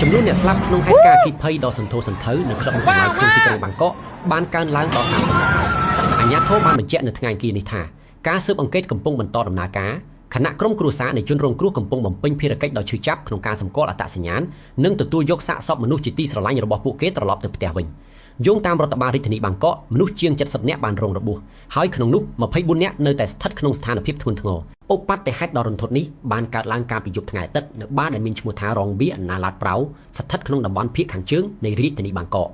ចំនួនអ្នកស្លាប់ក្នុងហេតុការណ៍អគ្គិភ័យដ៏សន្ធោសន្ធៅនៅក្លឹបបង្ការក្នុងទីក្រុងបាងកកបានកើនឡើងដល់30នាក់អាជ្ញាធរបានបញ្ជាក់នៅថ្ងៃអង្គារនេះថាការស៊ើបអង្កេតកំពុងបន្តដំណើរការគណៈក្រុមគ្រួសារនៃជនរងគ្រោះកំពុងបំពេញភារកិច្ចដោយឈឺចាប់ក្នុងការសម្គាល់អត្តសញ្ញាណនិងទទួលយកសាកសពមនុស្សជាទីស្រឡាញ់របស់ពួកគេត្រឡប់ទៅផ្ទះវិញយោងតាមរដ្ឋបាលរាជធានីបាងកកមនុស្សជាង70នាក់បានរងរបួសហើយក្នុងនោះ24នាក់នៅតែស្ថិតក្នុងស្ថានភាពធ្ងន់ធ្ងរឧបទ្ទហេតុដ៏រន្ធត់នេះបានកើតឡើងកាលពីយប់ថ្ងៃអាទិត្យនៅបារដែលមានឈ្មោះថារងបៀណាឡាតប្រៅស្ថិតក្នុងតំបន់ភាគខាងជើងនៃរាជធានីបាងកក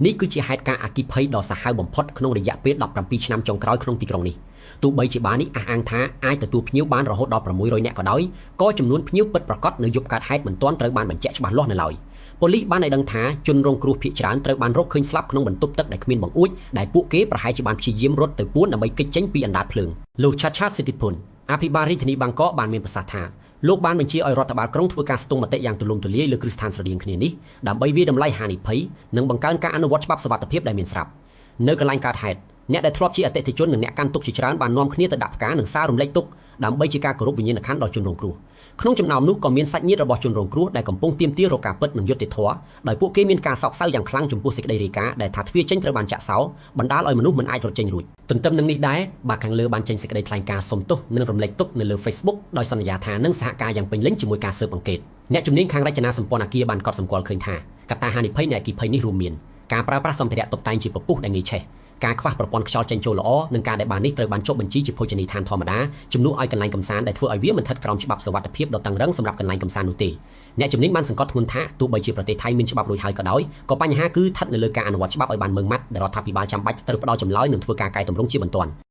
នេះគឺជាហេតុការណ៍អគ្គិភ័យដ៏សាហាវបំផុតក្នុងរយៈពេល17ឆ្នាំចុងក្រោយក្នុងទីក្រុងនេះទោះបីជាបារនេះអះអាងថាអាចទទួលភ្ញៀវបានរហូតដល់600នាក់ក៏ដោយក៏ចំនួនភ្ញៀវពិតប្រាកដនៅយប់កើតហេតុមិនទាន់ត្រូវបានបញ្ជាក់ច្បាស់លាស់នៅឡើយប៉ូលីសបានឲ្យដឹងថាជនរងគ្រោះភៀសច្រើនត្រូវបានរកឃើញស្លាប់ក្នុងបន្ទប់ទឹកដែលគ្មានបង្អួចដែលពួកគេប្រហែលជាបានព្យាយាមរត់ទៅពួនដើម្បីគេចចេញពីអណ្ដាតភ្លើងលោកឆាត់ឆាតសិទ្ធិភុនអភិបាលរាជធានីបាងកកបានមានប្រសាសន៍ថាលោកបានបញ្ជាឲ្យរដ្ឋបាលក្រុងធ្វើការស្ទង់មតិយ៉ាងទូលំទូលាយលើគ្រឹះស្ថានស្រដៀងគ្នានេះដើម្បីវាយតម្លៃហានិភ័យនិងបង្កើនការអនុវត្តច្បាប់សុវត្ថិភាពដែលមានស្រាប់នៅកន្លែងកើតហេតុអ្នកដែលធ្លាប់ជាអតិថិជននិងអ្នកកាន់ទុកជាច្រើនបាននាំគ្នាទៅដាក់ផ្កានិងសាររំលែកទុក្ខដើម្បីជាការគោរពវិញ្ញាណក្ខន្ធដល់ជនរងគ្រោះក្នុងចំណោមនោះក៏មានសាច់ញាតិរបស់ជនរងគ្រោះដែលកំពុងទាមទាររកការពិតនិងយុត្តិធម៌ដោយពួកគេមានការសោកសៅយ៉ាងខ្លាំងចំពោះសេចក្តីរាយការណ៍ដែលថាទ្វារចេញត្រូវបានចាក់សោបណ្ដាលឲ្យមនុស្សមិនអាចរត់ចេញរួចទន្ទឹមនឹងនេះដែរបាខាងលើបានចេញសេចក្តីថ្លែងការណ៍សុំទោសនិងរំលែកទុក្ខនៅលើ Facebook ដោយសន្យាថានឹងសហការយ៉ាងពេញលេញជាមួយការស៊ើបអង្កេតអ្នកជំនាញខាងរចនាសម្ព័ន្ធអគារបានកត់សម្គាល់ឃើញថាកត្តាហានិភ័យនៃអគ្គិភ័យនេះរួមមានការប្រើប្រាស់សម្ភារៈតុបតែងជាពពុះដែលងាយឆេះការខ្វះប្រព័ន្ធខ្យល់ចេញចូលល្អនិងការដែលបាននេះត្រូវបានចុះបញ្ជីជាភោជនីយដ្ឋានធម្មតាជំនួសឲ្យកន្លែងកម្សាន្តដែលធ្វើឲ្យវាមិនស្ថិតក្រោមច្បាប់សុវត្ថិភាពដ៏តឹងរ៉ឹងសម្រាប់កន្លែងកម្សាន្តនោះទេអ្នកជំនាញបានសង្កត់ធ្ងន់ថាទោះបីជាប្រទេសថៃមានច្បាប់រួចហើយក៏ដោយក៏បញ្ហាគឺស្ថិតនៅលើការអនុវត្តច្បាប់ឲ្យបានម៉ឺងម៉ាត់ដែលរដ្ឋាភិបាលចាំបាច់ត្រូវផ្ដល់ចម្លើយនិងធ្វើការកែតម្រង់ជាបន្ទាន់